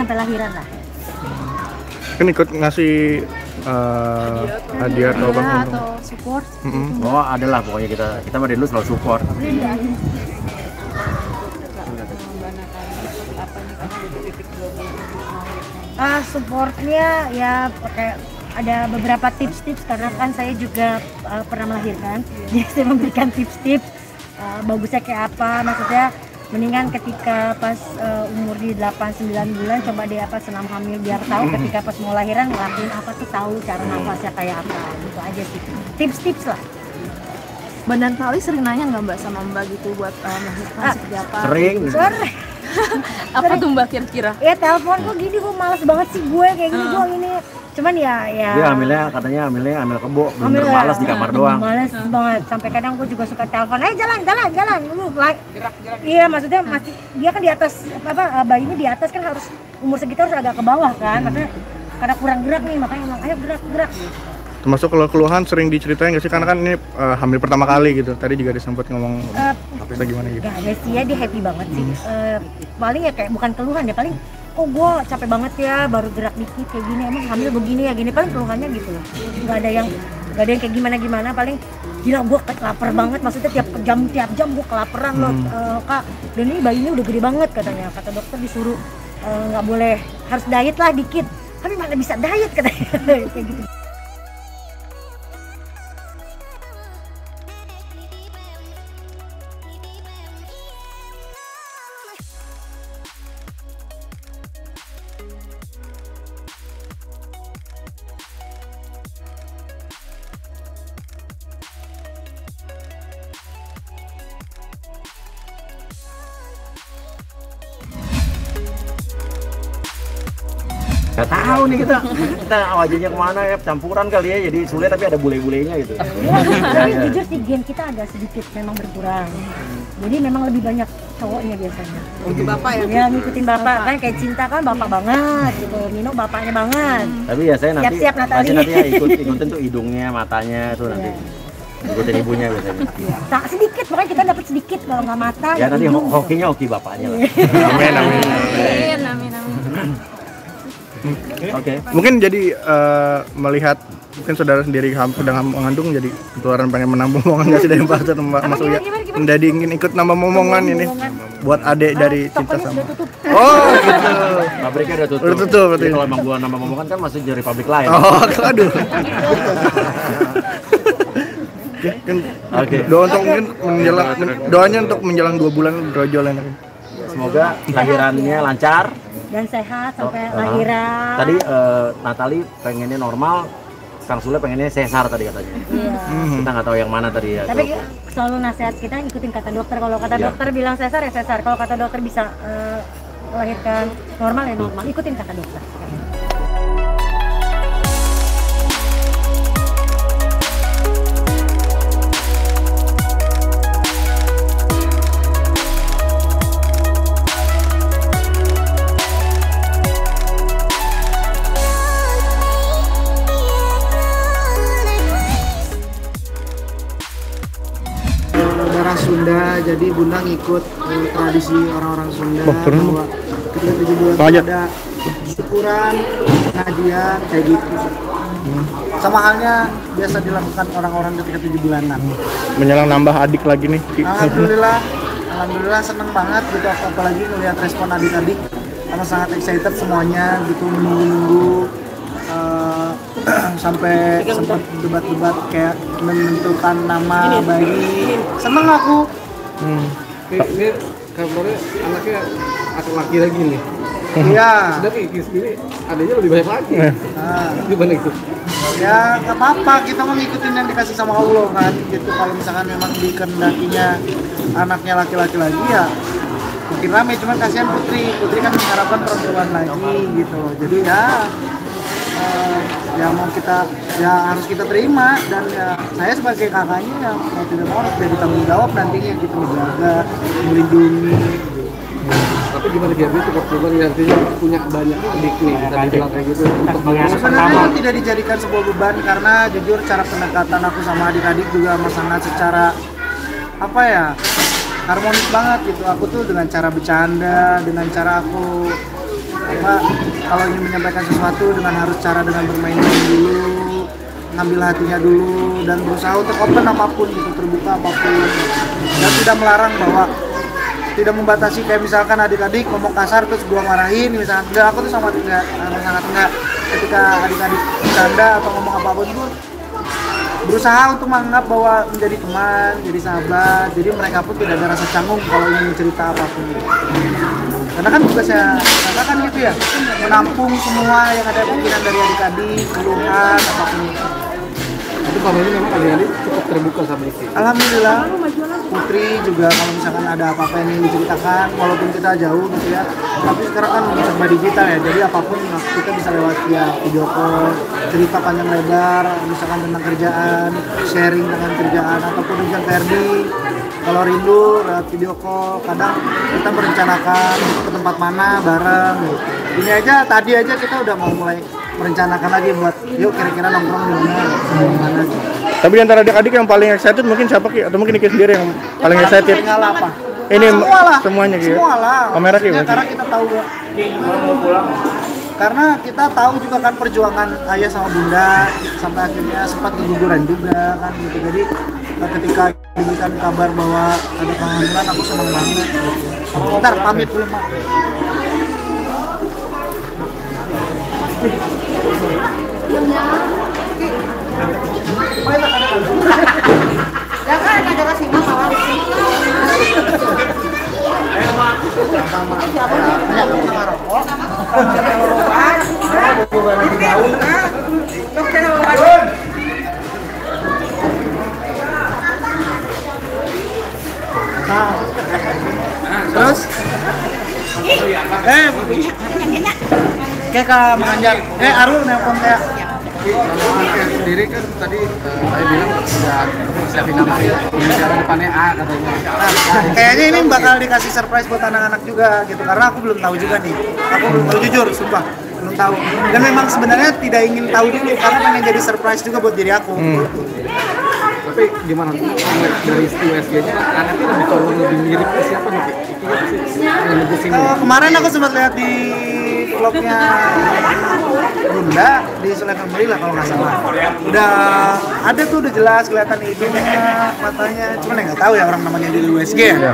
sampai lahiran lah. Kan ikut ngasih hadiah atau apa? Atau support. Oh, adalah pokoknya kita dari dulu selalu support. Supportnya ya pakai ada beberapa tips-tips karena kan saya juga pernah melahirkan. Jadi saya memberikan tips-tips bagusnya kayak apa, maksudnya mendingan ketika pas umur di 8-9 bulan coba deh apa senam hamil biar tahu ketika pas mau lahiran ngelakuin apa tuh tahu cara nafasnya kayak apa, gitu aja sih. Tips-tips lah. Mbak Nantali sering nanya nggak Mbak sama Mbak gitu buat melahirkan seperti apa? Sering. Apa tuh Mbak kira-kira? Ya telepon kok gini, gue males banget sih gue kayak gini, gue gini. Cuman ya. Dia katanya hamilnya hamil kebo, bener malas di kamar doang. Males banget, sampai kadang gue juga suka telepon, jalan, lu gerak. Iya, maksudnya masih dia kan di atas bayinya di atas kan harus umur segitu harus agak ke bawah kan, makanya karena kurang gerak nih, makanya emang ayo gerak gitu. Termasuk kalau keluhan sering diceritain nggak sih, karena kan ini hamil pertama kali gitu. Tadi juga disempet ngomong apa gimana gitu. Gak ada sih ya, dia happy banget sih. Paling ya kayak bukan keluhan ya, paling kok gue capek banget ya baru gerak dikit kayak gini, emang hamil begini ya gini, paling keluhannya gitu loh. Nggak ada yang kayak gimana, paling gila gue lapar banget, maksudnya tiap jam gue kelaparan loh kak, dan ini bayinya udah gede banget katanya, kata dokter disuruh nggak boleh, harus diet lah dikit, tapi mana bisa diet katanya kayak gitu. Gak tahu nih kita wajahnya kemana ya, campuran kali ya, jadi sulit tapi ada bule-bulenya gitu. Tapi jujur sih gen kita agak sedikit memang berkurang, jadi memang lebih banyak cowoknya biasanya. Ngikutin bapak ya? Ya ngikutin bapak, kan kayak Cinta kan bapak banget gitu, Nino bapaknya banget. Tapi ya saya nanti Siap-siap Natali. nanti ya ikutin tuh hidungnya, matanya tuh nanti. Ikutin ibunya biasanya. Tak sedikit, makanya kita dapat sedikit kalau nggak mata. Ya nanti hokinya hoki bapaknya lah. Amin. Oke. Mungkin jadi melihat mungkin saudara sendiri sedang mengandung, jadi ketularan pengen menambah momongan nggak sih dari Pak Ustadz Mas Uya? Menjadi ingin ikut nambah momongan ini buat adik dari Cinta sama. Oh gitu. Pabriknya udah tutup. Udah tutup berarti. Jadi kalau emang gua nambah momongan kan masih dari pabrik lain. Oh, aduh. Oke. Doanya untuk menjelang 2 bulan brojolan. Semoga lahirannya lancar dan sehat sampai lahiran. Tadi Natali pengennya normal, Kang Sule pengennya sesar tadi katanya. Iya. Kita nggak tahu yang mana tadi ya. Tapi selalu nasihat kita ikutin kata dokter. Kalau kata dokter bilang sesar ya sesar. Kalau kata dokter bisa melahirkan normal ya normal. Ikutin kata dokter. Sunda, jadi Bunda ngikut tradisi orang-orang Sunda bahwa ketika 7 bulan ada syukuran, pengajian kayak gitu. Sama halnya biasa dilakukan orang-orang ketika 7 bulanan. Menjelang nambah adik lagi nih. Alhamdulillah seneng banget gitu, apalagi melihat respon adik-adik karena sangat excited semuanya gitu, menunggu sampai sempat debat-debat kayak menentukan nama bayi. Seneng aku. Ini kabarnya anaknya laki lagi nih. Iya. Sudah Kiki sendiri adanya lebih banyak lagi. Gimana itu? Ya nggak apa-apa, kita mau ngikutin yang dikasih sama Allah kan. Gitu, kalau misalkan memang dikehendakinya anaknya laki-laki lagi ya mungkin rame, cuman kasihan Putri kan mengharapkan perempuan lagi gitu. Jadi ya mau kita harus kita terima, dan ya saya sebagai kakaknya yang mau tidak mau harus jadi tanggung jawab nantinya gitu, menjaga, melindungi. Tapi gimana dia tukar beban yang nantinya punya banyak adik nih, tadi bilang kayak gitu untuk sebenarnya tidak dijadikan sebuah beban, karena jujur cara pendekatan aku sama adik-adik juga sangat secara harmonis banget gitu. Aku tuh dengan cara bercanda, dengan cara aku apa kalau ingin menyampaikan sesuatu dengan bermain dulu, ngambil hatinya dulu dan berusaha untuk open apapun gitu, terbuka apapun dan tidak melarang bahwa tidak membatasi kayak misalkan adik-adik ngomong kasar terus gua marahin misalkan enggak, aku tuh sangat enggak ketika adik-adik bercanda atau ngomong apapun tuh berusaha untuk menganggap bahwa menjadi teman, jadi sahabat, jadi mereka pun tidak ada rasa canggung kalau ingin cerita apapun. Karena kan tugasnya kakak kan gitu ya, menampung semua yang ada pikiran dari adik-adik, keluhan apapun. Itu kalau ini memang adik-adik cukup terbuka sama Iki. Alhamdulillah, Putri juga kalau misalkan ada apa-apa yang ingin diceritakan, walaupun kita jauh gitu ya, tapi sekarang kan serba digital ya, jadi apapun kita bisa lewat via video call, cerita panjang lebar, misalkan tentang kerjaan, sharing tentang kerjaan, ataupun dengan Ferdi, kalau rindu lewat video call, kadang kita merencanakan ke tempat mana bareng gitu. Ini aja, tadi aja kita udah mau mulai merencanakan lagi buat yuk kira-kira nongkrong di mana gitu. Tapi di antara adik-adik yang paling excited mungkin siapa Ki? Atau mungkin Ki sendiri yang paling excited? Tinggal apa? Ini Semualah. semuanya Ki. Semua lah. Kamera Ki. Karena kita tahu karena kita tahu juga kan perjuangan ayah sama bunda sampai akhirnya sempat keguguran juga kan gitu. Jadi ketika diberikan kabar bahwa ada kehamilan aku senang banget gitu. Bentar pamit dulu Mak. Jangan ada kasih masalah. Terus kayak Kak Menganjar, Arul nelpon kayak Kalau Anke sendiri kan tadi saya bilang udah siapin nama inisial depannya A katanya. kayaknya ini bakal dikasih surprise buat anak-anak juga gitu, karena aku belum tahu juga nih, aku belum tahu jujur, sumpah belum tahu, dan memang sebenarnya tidak ingin tahu dulu karena pengen jadi surprise juga buat diri aku. Tapi gimana dari USG-nya anaknya lebih condong lebih mirip ke siapa nih? Yang nebusin Kemarin aku sempat lihat di vlognya Bunda di Sule Family lah kalau nggak salah, udah ada tuh udah jelas kelihatan hidungnya, matanya, cuman ya nggak tahu ya orang namanya di USG ya.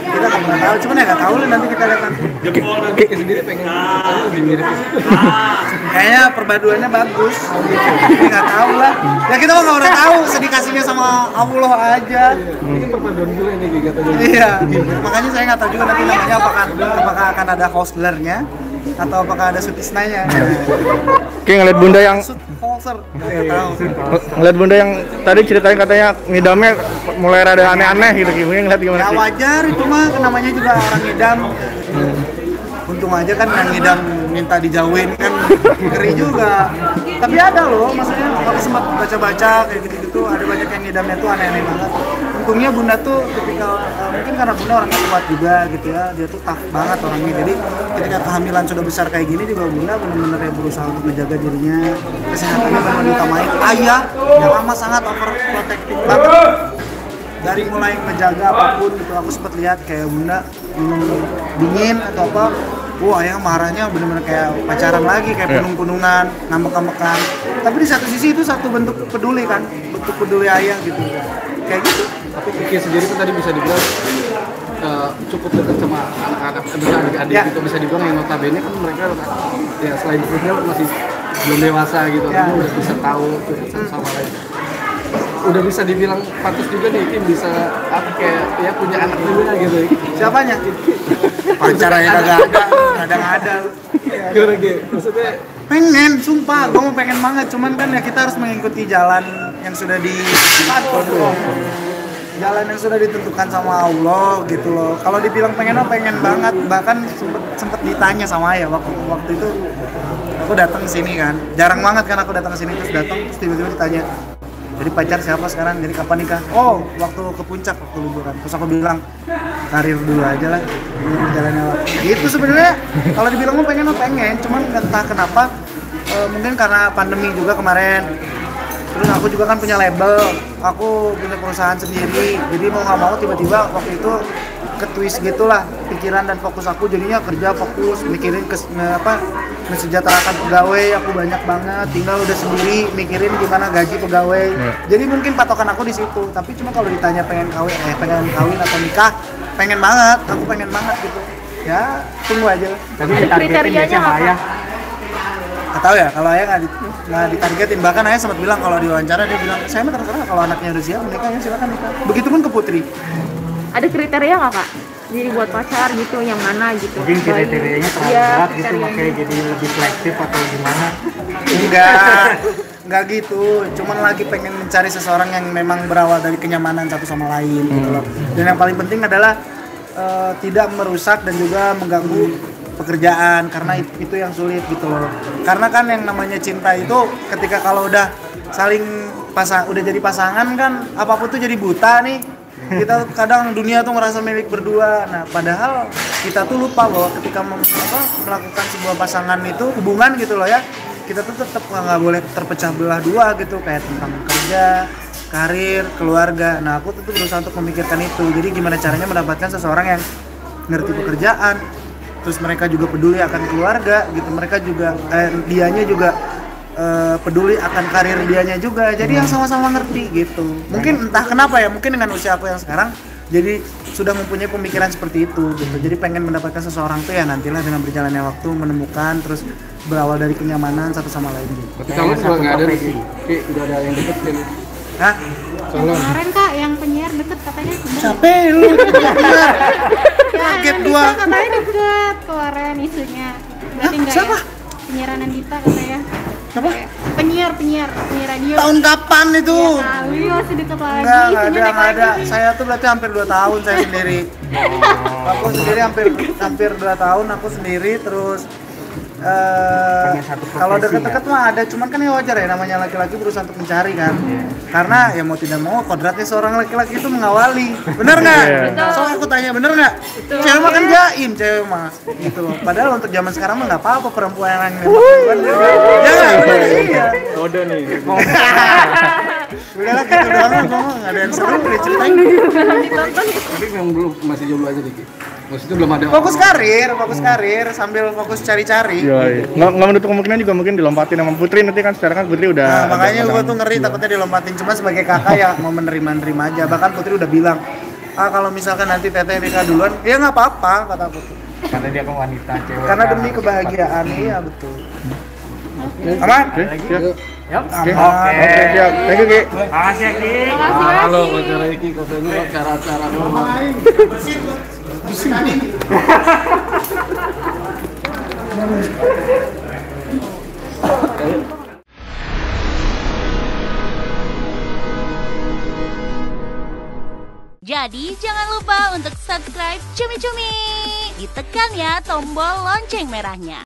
Kita nggak pernah tahu, cuman ya nggak tahu lah, nanti kita lihat nanti. Anke sendiri pengen lebih mirip ke siapa? Kayaknya perpaduannya bagus, tapi nggak tahu lah. Ya kita mah nggak pernah tahu, sedikasinya sama Allah aja. Ini perpaduan dulu ini katanya. Iya, makanya saya nggak tahu juga nanti namanya apakah akan ada hostlernya atau apakah ada sutisnanya. Ki ngeliat Bunda yang Hoster, nggak tahu. ngeliat Bunda yang tadi ceritain katanya ngidamnya mulai rada aneh-aneh gitu Ki. Mungkin ngeliat gimana Ya Ki? wajar, itu mah namanya juga orang ngidam. Untung aja kan yang ngidam minta dijauhin kan ngeri juga. Tapi ada loh, maksudnya kalau sempat baca-baca kayak gitu-gitu ada banyak yang ngidamnya tuh aneh-aneh banget. Untungnya Bunda tuh ketika mungkin karena Bunda orangnya kuat juga gitu ya, dia tuh tough banget orangnya. Jadi ketika kehamilan sudah besar kayak gini juga Bunda benar-benar ya berusaha untuk menjaga dirinya, kesehatannya benar-benar diutamain. Ayah yang lama sangat overprotective banget. Dari mulai menjaga apapun gitu, aku sempat lihat kayak Bunda minum dingin atau apa, ayah marahnya benar-benar kayak pacaran lagi, kayak punung-punungan, ngambek-ngambekan. Tapi di satu sisi itu satu bentuk peduli kan, bentuk peduli ayah gitu, kayak gitu. Tapi Iki sendiri kan tadi bisa dibilang cukup dekat sama anak-anak, bisa adik-adik Ya. gitu, bisa dibilang yang notabene kan mereka ya selain punya masih belum dewasa gitu, Ya. tapi udah bisa tahu tuh satu sama lain. Udah bisa dibilang pantas juga nih Iki bisa apa kayak ya punya anak juga gitu. Siapanya? Pacarnya kagak ada. Gimana gitu? Maksudnya Pengen, sumpah, gue mau pengen banget. Cuman kan ya kita harus mengikuti jalan yang sudah jalan yang sudah ditentukan sama Allah gitu loh. Kalau dibilang pengen banget. Bahkan sempet ditanya sama ayah waktu itu aku datang ke sini kan. Jarang banget kan aku datang ke sini, terus tiba-tiba ditanya, jadi pacar siapa sekarang? Jadi kapan nikah? Oh, waktu ke puncak, waktu liburan. Terus aku bilang, karir dulu aja lah, jalannya lah. Gitu sebenarnya. Kalau dibilang mau pengen, cuman entah kenapa, mungkin karena pandemi juga kemarin. Terus aku juga kan punya label, aku punya perusahaan sendiri. Jadi mau nggak mau tiba-tiba waktu itu ke twist gitulah pikiran dan fokus aku, jadinya kerja fokus mikirin mesejahterakan pegawai. Aku banyak banget, tinggal udah sendiri mikirin gimana gaji pegawai. Jadi mungkin patokan aku di situ. Tapi cuma kalau ditanya pengen kawin atau nikah, pengen banget gitu. Ya tunggu aja. Tapi ditargetin biasanya sama ayah. Nggak tahu ya, kalau ayah nggak ditargetin. Bahkan ayah sempat bilang kalau diwawancara, dia bilang saya mah terserah kalau anaknya udah siap menikah ya silakan nikah. Begitupun ke Putri. Ada kriteria nggak Kak? Jadi buat pacar gitu, yang mana gitu? Mungkin kriterianya terlalu berat gitu, makanya jadi lebih selektif atau gimana? Enggak gitu. Cuman lagi pengen mencari seseorang yang memang berawal dari kenyamanan satu sama lain gitu loh. Dan yang paling penting adalah tidak merusak dan juga mengganggu pekerjaan, karena itu yang sulit gitu loh. Karena kan yang namanya cinta itu ketika kalau udah saling udah jadi pasangan kan apapun tuh jadi buta nih. Kita kadang dunia tuh ngerasa milik berdua. Nah, padahal kita tuh lupa bahwa ketika melakukan sebuah pasangan itu hubungan gitu loh ya. Kita tuh tetap nggak boleh terpecah belah dua gitu, kayak tentang kerja, karir, keluarga. Nah, aku tuh berusaha untuk memikirkan itu. Jadi gimana caranya mendapatkan seseorang yang ngerti pekerjaan, terus mereka juga peduli akan keluarga gitu. Mereka juga dianya juga peduli akan karir dianya juga. Jadi yang sama-sama ngerti gitu. Mungkin entah kenapa ya, mungkin dengan usia aku yang sekarang jadi sudah mempunyai pemikiran seperti itu gitu. Jadi pengen mendapatkan seseorang tuh ya nantilah dengan berjalannya waktu menemukan, terus berawal dari kenyamanan satu sama lain gitu. Tapi kalau juga nggak ada nih, udah ada yang deket kan? Hah? Kemarin Kak yang penyiar deket katanya. Capek lu. Kaget gua. Katanya deket kemarin isunya. Berarti enggak Siapa? ya? Penyiar Anandita katanya. Apa? Penyiar radio. Tahun kapan itu? Ya, kali masih deket lagi. Enggak ada. Saya tuh berarti hampir 2 tahun saya sendiri. Aku sendiri hampir 2 tahun aku sendiri, terus kalau deket-deket mah ada, cuman kan ya wajar ya, namanya laki-laki berusaha untuk mencari kan. Karena ya mau tidak mau kodratnya seorang laki-laki itu mengawali. Bener nggak? Soalnya aku tanya bener nggak? Cewek mah kan jaim, cewek mah gitu loh. Padahal untuk zaman sekarang mah nggak apa-apa perempuan yang nembak duluan juga. Ya nggak? Bener iya. Kode nih. Udahlah gitu doang, ngomong nggak ada yang seru diceritain. Tapi memang belum, masih jomblo aja Diki. Maksudnya belum ada. Fokus karir sambil fokus cari-cari. Iya. Nggak menutup kemungkinan juga mungkin dilompatin sama Putri nanti kan, sekarang kan Putri udah. Nah, makanya gue tuh ngeri takutnya dilompatin, cuma sebagai kakak ya mau menerima aja. Bahkan Putri udah bilang, kalau misalkan nanti Teteh nikah duluan, ya nggak apa-apa kata Putri. Karena dia kan wanita cewek. Karena demi kebahagiaan, iya betul. Aman? Siap. Yap. Oke, siap. Thank you, Ki. Makasih ya, Ki. Halo, acara Iki, katanya acara normal. Jadi jangan lupa untuk subscribe Cumi Cumi. Ditekan ya tombol lonceng merahnya.